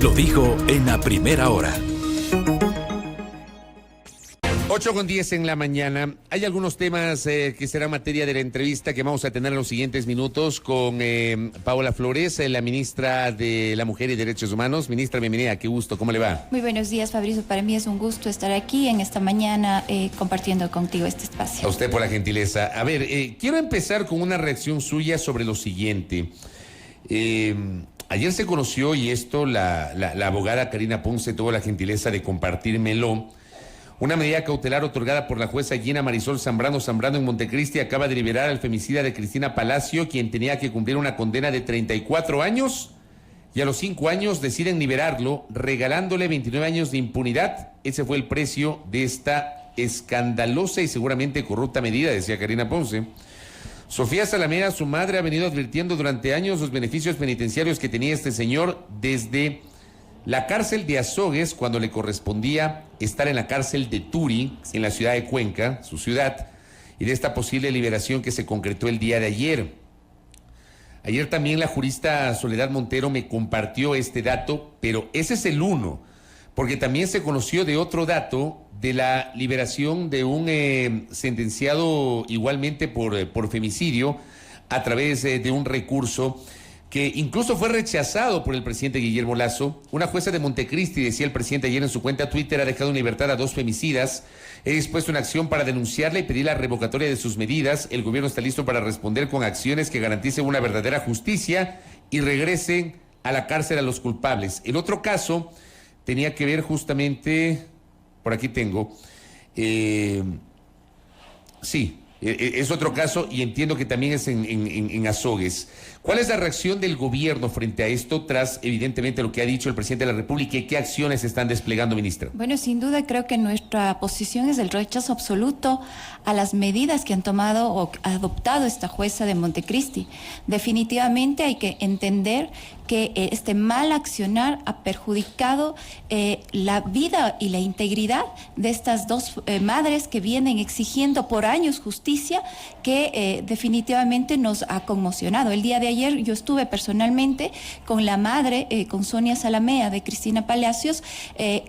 lo dijo en la primera hora. 8:10 en la mañana. Hay algunos temas que serán materia de la entrevista que vamos a tener en los siguientes minutos con Paola Flores, la ministra de la Mujer y Derechos Humanos. Ministra, bienvenida, qué gusto, ¿cómo le va? Muy buenos días, Fabrizio. Para mí es un gusto estar aquí en esta mañana compartiendo contigo este espacio. A usted por la gentileza. A ver, quiero empezar con una reacción suya sobre lo siguiente. Ayer se conoció, y esto la abogada Karina Ponce tuvo la gentileza de compartírmelo, una medida cautelar otorgada por la jueza Gina Marisol Zambrano en Montecristi acaba de liberar al femicida de Cristina Palacio, quien tenía que cumplir una condena de 34 años, y a los 5 años deciden liberarlo, regalándole 29 años de impunidad. Ese fue el precio de esta escandalosa y seguramente corrupta medida, decía Karina Ponce. Sofía Salamea, su madre, ha venido advirtiendo durante años los beneficios penitenciarios que tenía este señor desde la cárcel de Azogues, cuando le correspondía estar en la cárcel de Turi, en la ciudad de Cuenca, su ciudad, y de esta posible liberación que se concretó el día de ayer. Ayer también la jurista Soledad Montero me compartió este dato, pero ese es el uno, porque también se conoció de otro dato de la liberación de un sentenciado igualmente por femicidio a través de un recurso que incluso fue rechazado por el presidente Guillermo Lasso. Una jueza de Montecristi, decía el presidente ayer en su cuenta Twitter, ha dejado en libertad a 2 femicidas. He dispuesto una acción para denunciarla y pedir la revocatoria de sus medidas. El gobierno está listo para responder con acciones que garanticen una verdadera justicia y regresen a la cárcel a los culpables. El otro caso tenía que ver justamente, por aquí tengo, es otro caso, y entiendo que también es en Azogues. ¿Cuál es la reacción del gobierno frente a esto, tras evidentemente lo que ha dicho el presidente de la República, y qué acciones se están desplegando, ministra? Bueno, sin duda creo que nuestra posición es el rechazo absoluto a las medidas que han tomado o adoptado esta jueza de Montecristi. Definitivamente hay que entender que este mal accionar ha perjudicado la vida y la integridad de estas 2 madres que vienen exigiendo por años justicia, que definitivamente nos ha conmocionado. El día de ayer yo estuve personalmente con la madre, con Sonia Salamea de Cristina Palacios,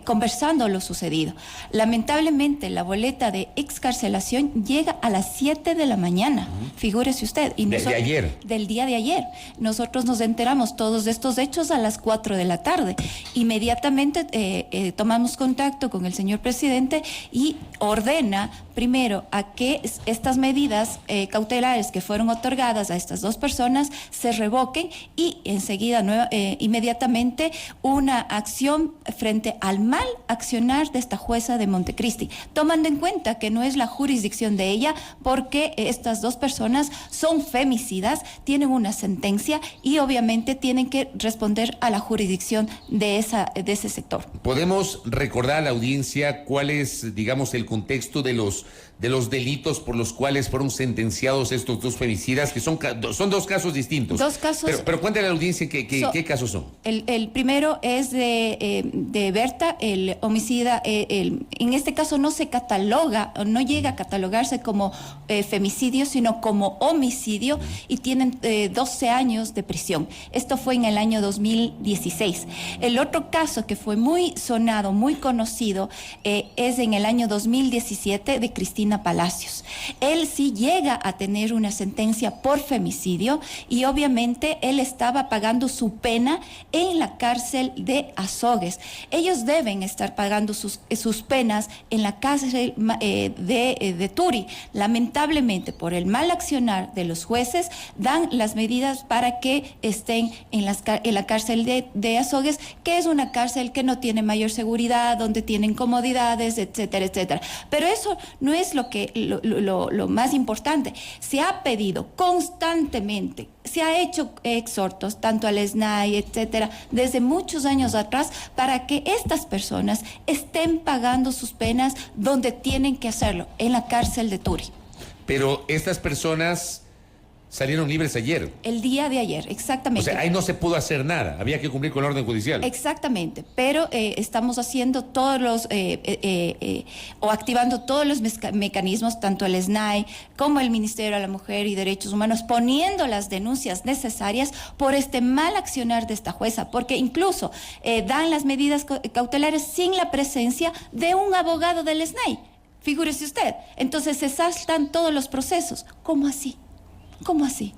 conversando lo sucedido. Lamentablemente la boleta de excarcelación llega a las 7 de la mañana, figúrese usted. Y de ayer. Del día de ayer. Nosotros nos enteramos todos de estos hechos a las 4 de la tarde. Inmediatamente tomamos contacto con el señor presidente y ordena primero a que estas medidas cautelares que fueron otorgadas a estas 2 personas se revoquen, y enseguida inmediatamente una acción frente al mal accionar de esta jueza de Montecristi, tomando en cuenta que no es la jurisdicción de ella, porque estas 2 personas son femicidas, tienen una sentencia y obviamente tienen que responder a la jurisdicción de ese sector. ¿Podemos recordar a la audiencia cuál es, digamos, el contexto de los delitos por los cuales fueron sentenciados estos 2 femicidas, que son 2 casos distintos? 2 casos. Pero cuéntale a la audiencia qué casos son. El primero es de Berta, el homicida. En este caso no se cataloga, no llega a catalogarse como femicidio, sino como homicidio, y tienen 12 años de prisión. Esto fue en el año 2016. El otro caso que fue muy sonado, muy conocido, es en el año 2017 de Cristina Palacios. Él sí llega a tener una sentencia por femicidio, y obviamente él estaba pagando su pena en la cárcel de Azogues. Ellos deben estar pagando sus penas en la cárcel de Turi. Lamentablemente, por el mal accionar de los jueces, dan las medidas para que estén en la cárcel de Azogues, que es una cárcel que no tiene mayor seguridad, donde tienen comodidades, etcétera, etcétera. Pero eso no es lo más importante. Se ha pedido constantemente, se ha hecho exhortos tanto al SNAI, etcétera, desde muchos años atrás, para que estas personas estén pagando sus penas donde tienen que hacerlo, en la cárcel de Turi. Pero estas personas salieron libres ayer. El día de ayer, O exactamente. sea, ahí no se pudo hacer nada, había que cumplir con la orden judicial. Exactamente, pero estamos haciendo todos los, o activando todos los mecanismos, tanto el SNAI como el Ministerio de la Mujer y Derechos Humanos, poniendo las denuncias necesarias por este mal accionar de esta jueza, porque incluso dan las medidas cautelares sin la presencia de un abogado del SNAI. Figúrese usted, entonces se saltan todos los procesos. ¿Cómo así? ¿Cómo así?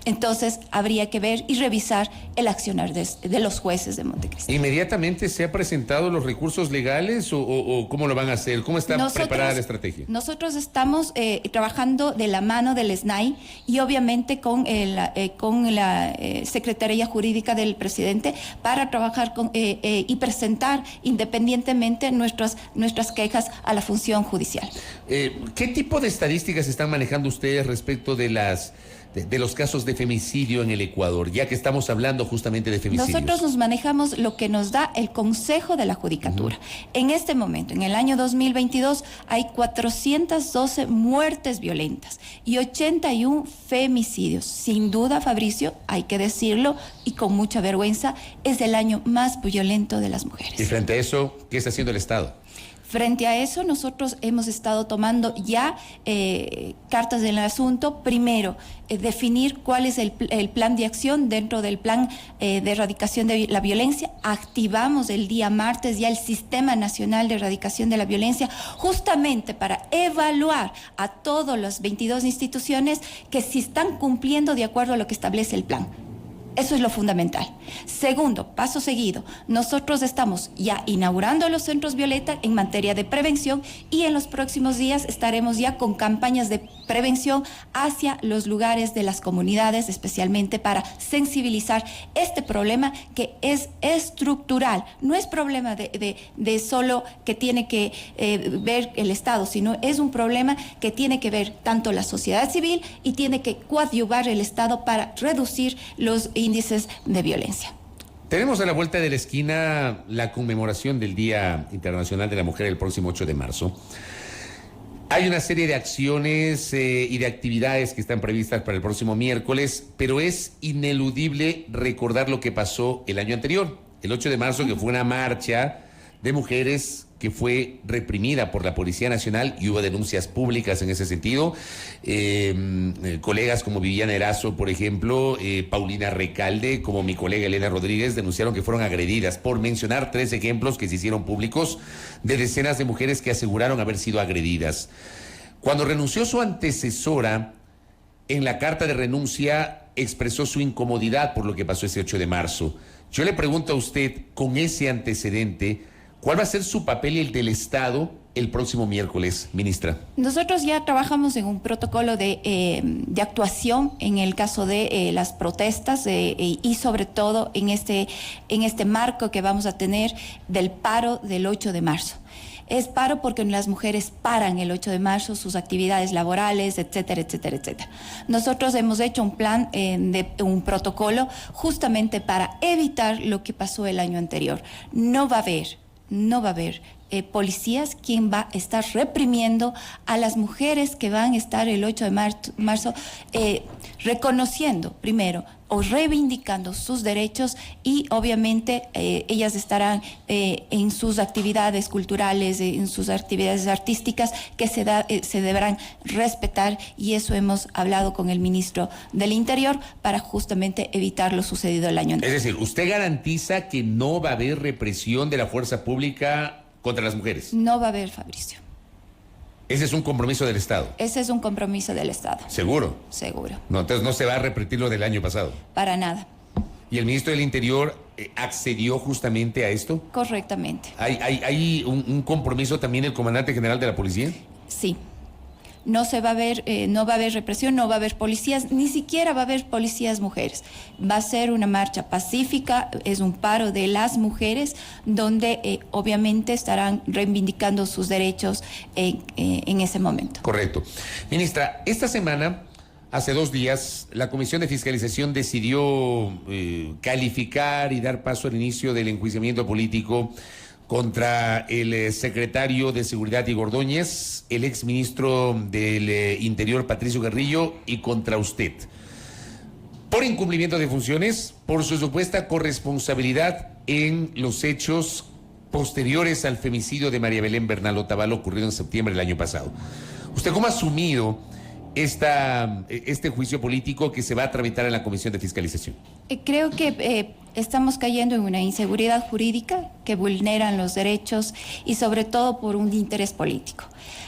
Entonces habría que ver y revisar el accionar de los jueces de Montecristi. ¿Inmediatamente se han presentado los recursos legales o cómo lo van a hacer? ¿Cómo está preparada la estrategia? Nosotros estamos trabajando de la mano del SNAI y obviamente con la Secretaría Jurídica del Presidente para trabajar y presentar independientemente nuestras quejas a la función judicial. ¿Qué tipo de estadísticas están manejando ustedes respecto de los casos de femicidio en el Ecuador, ya que estamos hablando justamente de femicidios? Nosotros nos manejamos lo que nos da el Consejo de la Judicatura. En este momento, en el año 2022, hay 412 muertes violentas y 81 femicidios. Sin duda, Fabricio, hay que decirlo, y con mucha vergüenza, es el año más violento de las mujeres. Y frente a eso, ¿qué está haciendo el Estado? Frente a eso, nosotros hemos estado tomando ya cartas del asunto. Primero, definir cuál es el plan de acción dentro del plan de erradicación de la violencia. Activamos el día martes ya el Sistema Nacional de Erradicación de la Violencia, justamente para evaluar a todas las 22 instituciones que si están cumpliendo de acuerdo a lo que establece el plan. Eso es lo fundamental. Segundo, paso seguido, nosotros estamos ya inaugurando los centros Violeta en materia de prevención y en los próximos días estaremos ya con campañas de prevención hacia los lugares de las comunidades, especialmente para sensibilizar este problema que es estructural. No es problema de solo que tiene que ver el Estado, sino es un problema que tiene que ver tanto la sociedad civil y tiene que coadyuvar el Estado para reducir los índices de violencia. Tenemos a la vuelta de la esquina la conmemoración del Día Internacional de la Mujer el próximo 8 de marzo. Hay una serie de acciones y de actividades que están previstas para el próximo miércoles, pero es ineludible recordar lo que pasó el año anterior, el 8 de marzo, que fue una marcha de mujeres que fue reprimida por la Policía Nacional y hubo denuncias públicas en ese sentido. Colegas como Viviana Erazo, por ejemplo, Paulina Recalde, como mi colega Elena Rodríguez, denunciaron que fueron agredidas, por mencionar 3 ejemplos que se hicieron públicos de decenas de mujeres que aseguraron haber sido agredidas. Cuando renunció su antecesora, en la carta de renuncia expresó su incomodidad por lo que pasó ese 8 de marzo. Yo le pregunto a usted, con ese antecedente, ¿cuál va a ser su papel y el del Estado el próximo miércoles, ministra? Nosotros ya trabajamos en un protocolo de actuación en el caso de las protestas y sobre todo en este marco que vamos a tener del paro del 8 de marzo. Es paro porque las mujeres paran el 8 de marzo sus actividades laborales, etcétera, etcétera, etcétera. Nosotros hemos hecho un plan, un protocolo justamente para evitar lo que pasó el año anterior. No va a haber policías quien va a estar reprimiendo a las mujeres que van a estar el 8 de marzo reconociendo primero o reivindicando sus derechos y obviamente ellas estarán en sus actividades culturales, en sus actividades artísticas que se deberán respetar, y eso hemos hablado con el ministro del Interior para justamente evitar lo sucedido el año anterior. Es decir, ¿usted garantiza que no va a haber represión de la fuerza pública contra las mujeres? No va a haber, Fabricio. ¿Ese es un compromiso del Estado? Ese es un compromiso del Estado. ¿Seguro? Seguro. No, entonces no se va a repetir lo del año pasado. Para nada. ¿Y el ministro del Interior accedió justamente a esto? Correctamente. ¿Hay un compromiso también del comandante general de la policía? Sí. No va a haber represión, no va a haber policías, ni siquiera va a haber policías mujeres. Va a ser una marcha pacífica, es un paro de las mujeres, donde obviamente estarán reivindicando sus derechos en ese momento. Correcto. Ministra, esta semana, hace 2 días, la Comisión de Fiscalización decidió calificar y dar paso al inicio del enjuiciamiento político contra el secretario de Seguridad Diego Ordóñez, el exministro del Interior Patricio Carrillo y contra usted, por incumplimiento de funciones, por su supuesta corresponsabilidad en los hechos posteriores al femicidio de María Belén Bernal Otavalo ocurrido en septiembre del año pasado. ¿Usted cómo ha asumido este juicio político que se va a tramitar en la Comisión de Fiscalización? Creo que estamos cayendo en una inseguridad jurídica que vulneran los derechos y sobre todo por un interés político.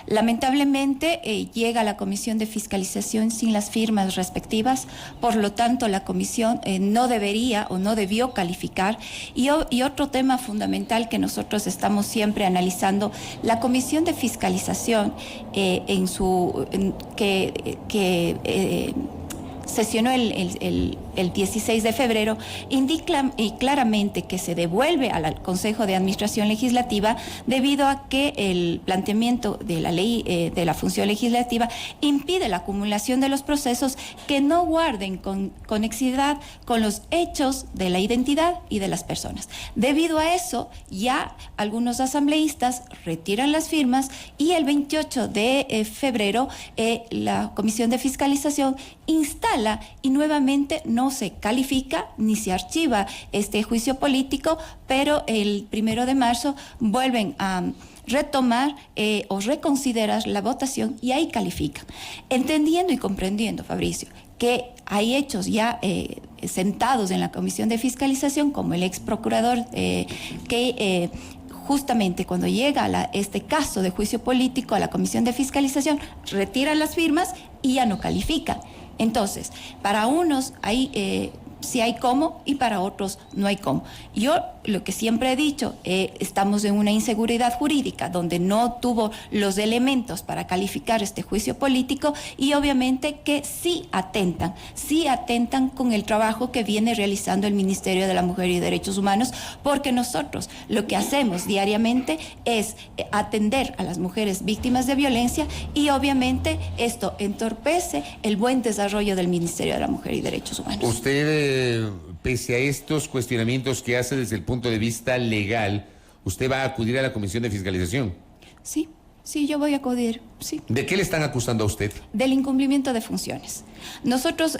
Lamentablemente llega a la Comisión de Fiscalización sin las firmas respectivas, por lo tanto la Comisión no debería o no debió calificar. Y otro tema fundamental que nosotros estamos siempre analizando, la Comisión de Fiscalización sesionó el 16 de febrero, indica claramente que se devuelve al Consejo de Administración Legislativa debido a que el planteamiento de la ley de la función legislativa impide la acumulación de los procesos que no guarden conexidad con los hechos de la identidad y de las personas. Debido a eso, ya algunos asambleístas retiran las firmas y el 28 de febrero la Comisión de Fiscalización instala y nuevamente no se califica ni se archiva este juicio político, pero el 1 de marzo vuelven a retomar o reconsiderar la votación y ahí califican. Entendiendo y comprendiendo, Fabricio, que hay hechos ya sentados en la Comisión de Fiscalización, como el ex procurador que justamente cuando llega este caso de juicio político a la Comisión de Fiscalización, retiran las firmas y ya no califican. Entonces, para unos sí hay cómo y para otros no hay cómo. Yo lo que siempre he dicho, estamos en una inseguridad jurídica donde no tuvo los elementos para calificar este juicio político y obviamente que sí atentan con el trabajo que viene realizando el Ministerio de la Mujer y Derechos Humanos, porque nosotros lo que hacemos diariamente es atender a las mujeres víctimas de violencia y obviamente esto entorpece el buen desarrollo del Ministerio de la Mujer y Derechos Humanos. Usted, pese a estos cuestionamientos que hace desde el punto de vista legal, ¿usted va a acudir a la Comisión de Fiscalización? Sí, yo voy a acudir, sí. ¿De qué le están acusando a usted? Del incumplimiento de funciones. Nosotros,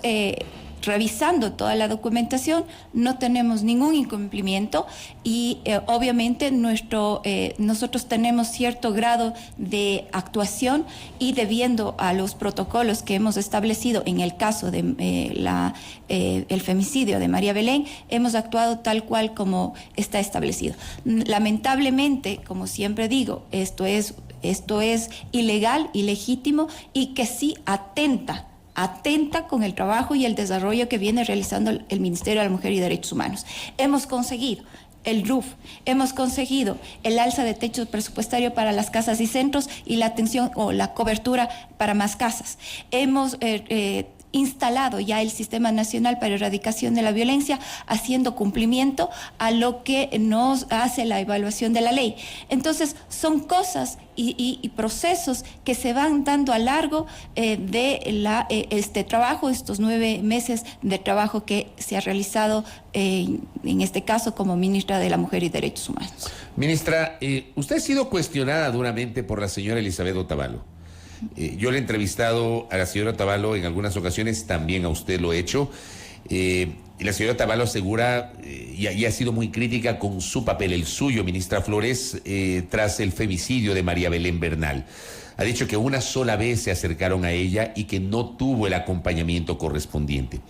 revisando toda la documentación, no tenemos ningún incumplimiento y obviamente nosotros tenemos cierto grado de actuación y debiendo a los protocolos que hemos establecido en el caso de el femicidio de María Belén, hemos actuado tal cual como está establecido. Lamentablemente, como siempre digo, esto es ilegal, ilegítimo y que sí atenta con el trabajo y el desarrollo que viene realizando el Ministerio de la Mujer y Derechos Humanos. Hemos conseguido el RUF, hemos conseguido el alza de techo presupuestario para las casas y centros y la atención o la cobertura para más casas. Hemos instalado ya el Sistema Nacional para Erradicación de la Violencia, haciendo cumplimiento a lo que nos hace la evaluación de la ley. Entonces, son cosas y procesos que se van dando a largo de este trabajo, estos 9 meses de trabajo que se ha realizado en este caso como ministra de la Mujer y Derechos Humanos. Ministra, usted ha sido cuestionada duramente por la señora Elizabeth Otavalo. Yo le he entrevistado a la señora Otavalo en algunas ocasiones, también a usted lo he hecho. Y la señora Otavalo asegura, y ha sido muy crítica con su papel, el suyo, ministra Flores, tras el femicidio de María Belén Bernal. Ha dicho que una sola vez se acercaron a ella y que no tuvo el acompañamiento correspondiente.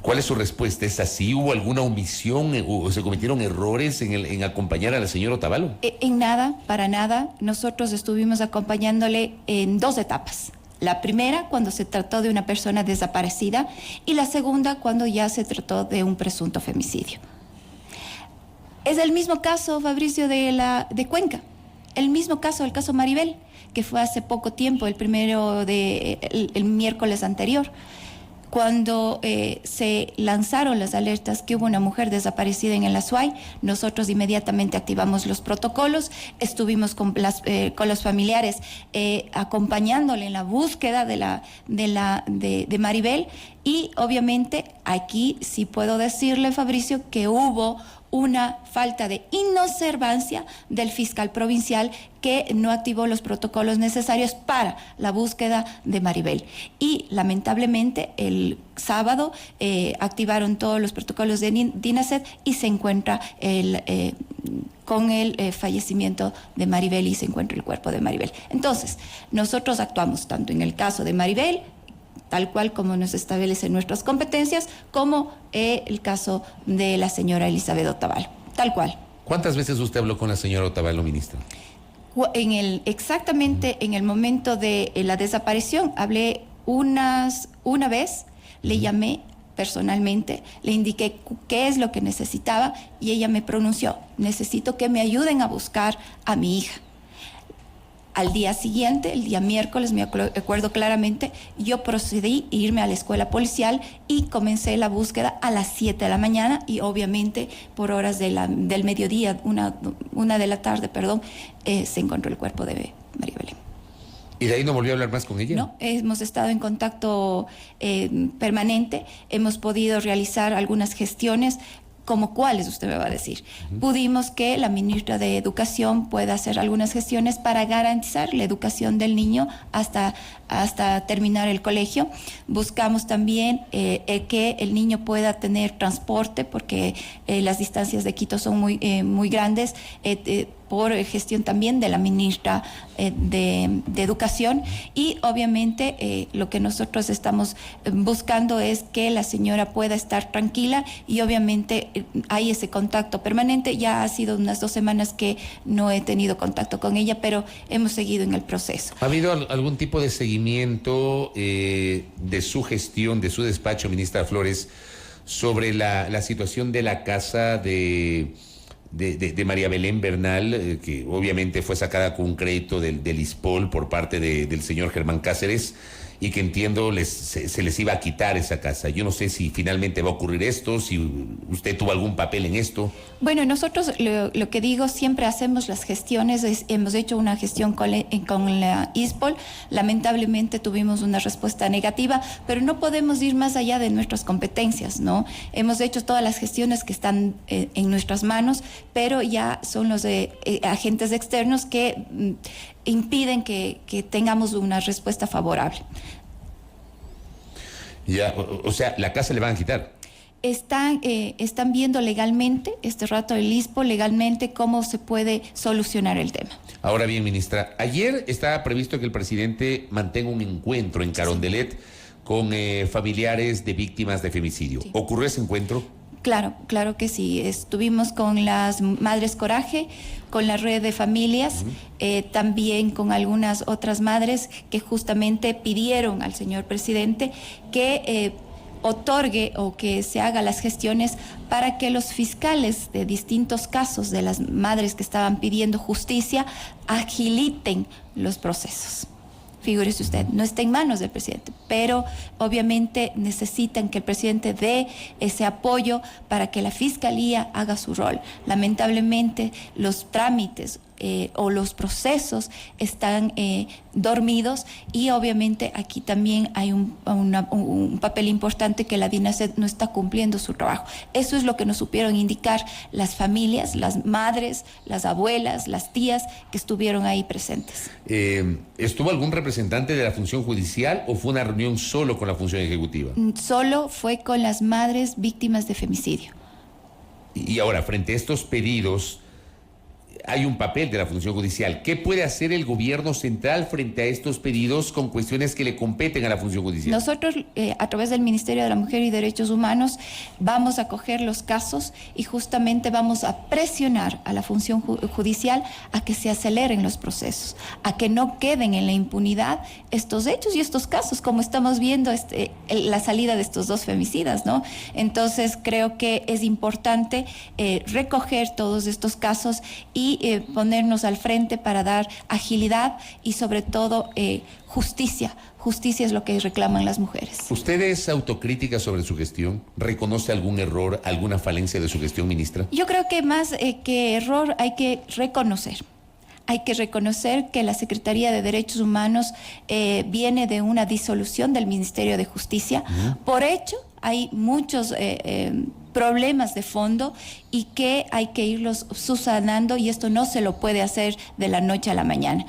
¿Cuál es su respuesta? ¿Es así? ¿Hubo alguna omisión o se cometieron errores en acompañar a la señora Otavalo? En nada, para nada. Nosotros estuvimos acompañándole en 2 etapas. La primera, cuando se trató de una persona desaparecida, y la segunda, cuando ya se trató de un presunto femicidio. Es el mismo caso, Fabricio, de Cuenca. El mismo caso, el caso Maribel, que fue hace poco tiempo, el miércoles anterior. Cuando se lanzaron las alertas que hubo una mujer desaparecida en el Azuay, nosotros inmediatamente activamos los protocolos, estuvimos con los familiares acompañándole en la búsqueda de Maribel y obviamente aquí sí puedo decirle, Fabricio, que hubo una falta de inobservancia del fiscal provincial que no activó los protocolos necesarios para la búsqueda de Maribel. Y lamentablemente el sábado activaron todos los protocolos de DINASED y se encuentra con el fallecimiento de Maribel y se encuentra el cuerpo de Maribel. Entonces, nosotros actuamos tanto en el caso de Maribel, tal cual como nos establecen nuestras competencias, como el caso de la señora Elizabeth Otavalo, tal cual. ¿Cuántas veces usted habló con la señora Otavalo, ministra? Exactamente en el momento de la desaparición, hablé una vez, le llamé personalmente, le indiqué qué es lo que necesitaba y ella me pronunció: necesito que me ayuden a buscar a mi hija. Al día siguiente, el día miércoles, me acuerdo claramente, yo procedí a irme a la escuela policial y comencé la búsqueda a las 7 de la mañana y obviamente por horas del mediodía, una de la tarde, se encontró el cuerpo de María Belén. ¿Y de ahí no volvió a hablar más con ella? No, hemos estado en contacto permanente, hemos podido realizar algunas gestiones. ¿Como cuáles? Usted me va a decir. Pudimos que la ministra de Educación pueda hacer algunas gestiones para garantizar la educación del niño hasta terminar el colegio. Buscamos también que el niño pueda tener transporte porque las distancias de Quito son muy grandes, por gestión también de la ministra de Educación, y obviamente lo que nosotros estamos buscando es que la señora pueda estar tranquila y obviamente hay ese contacto permanente. Ya ha sido unas 2 semanas que no he tenido contacto con ella, pero hemos seguido en el proceso. ¿Ha habido algún tipo de seguimiento de su gestión, de su despacho, ministra Flores, sobre la situación de la casa de María Belén Bernal, que obviamente fue sacada con un crédito del ISPOL por parte del señor Germán Cáceres, y que entiendo se les iba a quitar esa casa? Yo no sé si finalmente va a ocurrir esto, si usted tuvo algún papel en esto. Bueno, nosotros lo que digo, siempre hacemos las gestiones, hemos hecho una gestión con la ISPOL, lamentablemente tuvimos una respuesta negativa, pero no podemos ir más allá de nuestras competencias, ¿no? Hemos hecho todas las gestiones que están en nuestras manos, pero ya son los agentes externos que impiden que tengamos una respuesta favorable. Ya, o sea, la casa le van a quitar. Están viendo legalmente, este rato el ISPO, legalmente cómo se puede solucionar el tema. Ahora bien, ministra, ayer estaba previsto que el presidente mantenga un encuentro en Carondelet con familiares de víctimas de femicidio. Sí. ¿Ocurrió ese encuentro? Claro que sí. Estuvimos con las Madres Coraje, con la red de familias, también con algunas otras madres que justamente pidieron al señor presidente que otorgue o que se haga las gestiones para que los fiscales de distintos casos de las madres que estaban pidiendo justicia agiliten los procesos. Figúrese usted, no está en manos del presidente, pero obviamente necesitan que el presidente dé ese apoyo para que la fiscalía haga su rol. Lamentablemente, los trámites o los procesos están dormidos, y obviamente aquí también hay un papel importante que la DINASED no está cumpliendo su trabajo. Eso es lo que nos supieron indicar las familias, las madres, las abuelas, las tías que estuvieron ahí presentes. ¿Estuvo algún representante de la función judicial o fue una reunión solo con la función ejecutiva? Solo fue con las madres víctimas de femicidio. Y ahora, frente a estos pedidos, hay un papel de la función judicial. ¿Qué puede hacer el gobierno central frente a estos pedidos con cuestiones que le competen a la función judicial? Nosotros, a través del Ministerio de la Mujer y Derechos Humanos, vamos a coger los casos y justamente vamos a presionar a la función judicial a que se aceleren los procesos, a que no queden en la impunidad estos hechos y estos casos, como estamos viendo la salida de estos 2 femicidas, ¿no? Entonces, creo que es importante recoger todos estos casos y ponernos al frente para dar agilidad y sobre todo justicia. Justicia es lo que reclaman las mujeres. ¿Usted es autocrítica sobre su gestión? ¿Reconoce algún error, alguna falencia de su gestión, ministra? Yo creo que más que error hay que reconocer. Hay que reconocer que la Secretaría de Derechos Humanos viene de una disolución del Ministerio de Justicia. Por hecho, hay muchos problemas de fondo y que hay que irlos subsanando, y esto no se lo puede hacer de la noche a la mañana.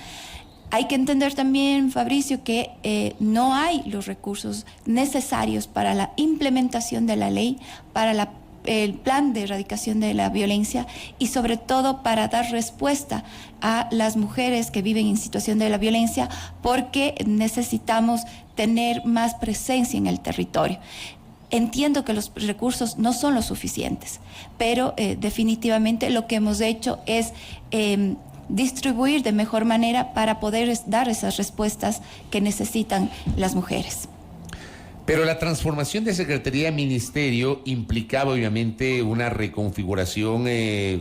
Hay que entender también, Fabricio, que no hay los recursos necesarios para la implementación de la ley, para el plan de erradicación de la violencia y sobre todo para dar respuesta a las mujeres que viven en situación de la violencia, porque necesitamos tener más presencia en el territorio. Entiendo que los recursos no son lo suficientes, pero definitivamente lo que hemos hecho es distribuir de mejor manera para poder dar esas respuestas que necesitan las mujeres. Pero la transformación de Secretaría a Ministerio implicaba obviamente una reconfiguración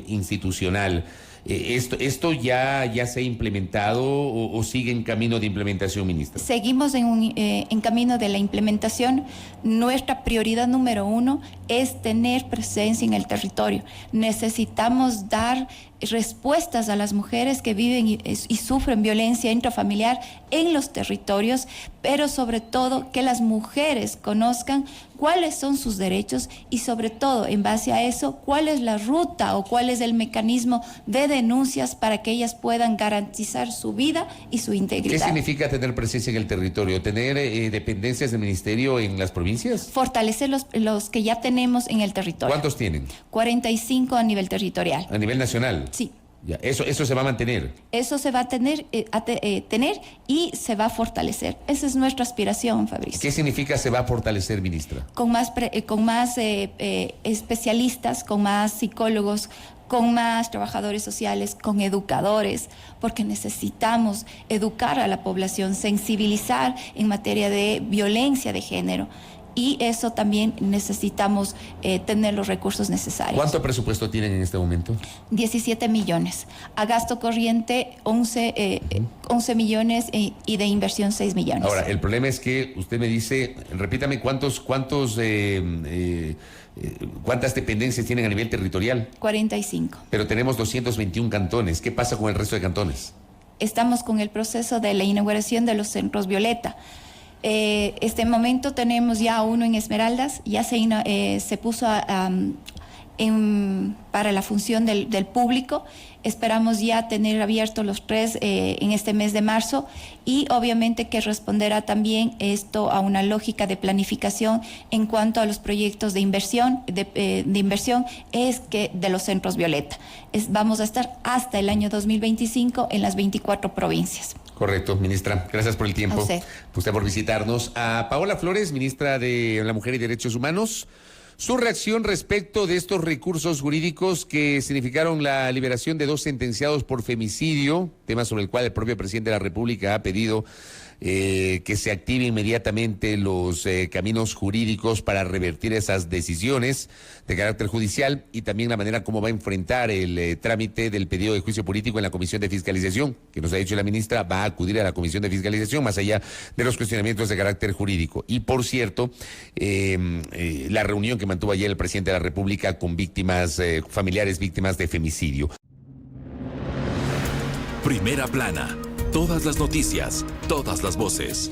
institucional. ¿Esto ya se ha implementado o sigue en camino de implementación, ministra? Seguimos en camino de la implementación. Nuestra prioridad número 1 es tener presencia en el territorio. Necesitamos dar respuestas a las mujeres que viven y sufren violencia intrafamiliar en los territorios, pero sobre todo que las mujeres conozcan cuáles son sus derechos y sobre todo en base a eso cuál es la ruta o cuál es el mecanismo de denuncias para que ellas puedan garantizar su vida y su integridad. ¿Qué significa tener presencia en el territorio? ¿Tener dependencias del ministerio en las provincias? Fortalecer los que ya tenemos en el territorio. ¿Cuántos tienen? 45 a nivel territorial. ¿A nivel nacional? Sí. Ya, eso se va a mantener. Eso se va a tener y se va a fortalecer. Esa es nuestra aspiración, Fabricio. ¿Qué significa se va a fortalecer, ministra? Con más especialistas, con más psicólogos, con más trabajadores sociales, con educadores, porque necesitamos educar a la población, sensibilizar en materia de violencia de género. Y eso también necesitamos tener los recursos necesarios. ¿Cuánto presupuesto tienen en este momento? 17 millones. A gasto corriente 11 millones y de inversión 6 millones. Ahora, el problema es que usted me dice, repítame, ¿cuántas dependencias tienen a nivel territorial? 45. Pero tenemos 221 cantones. ¿Qué pasa con el resto de cantones? Estamos con el proceso de la inauguración de los centros Violeta. Este momento tenemos ya uno en Esmeraldas, ya se puso para la función del público. Esperamos ya tener abiertos los 3 en este mes de marzo, y obviamente que responderá también esto a una lógica de planificación en cuanto a los proyectos de inversión, es que de los centros Violeta. Vamos a estar hasta el año 2025 en las 24 provincias. Correcto, ministra. Gracias por el tiempo. A usted. Usted por visitarnos. A Paola Flores, ministra de la Mujer y Derechos Humanos. Su reacción respecto de estos recursos jurídicos que significaron la liberación de 2 sentenciados por femicidio, tema sobre el cual el propio presidente de la República ha pedido que se activen inmediatamente los caminos jurídicos para revertir esas decisiones de carácter judicial, y también la manera como va a enfrentar el trámite del pedido de juicio político en la Comisión de Fiscalización, que nos ha dicho la ministra, va a acudir a la Comisión de Fiscalización más allá de los cuestionamientos de carácter jurídico. Y por cierto, la reunión que mantuvo ayer el presidente de la República con víctimas, familiares víctimas de femicidio. Primera plana. Todas las noticias, todas las voces.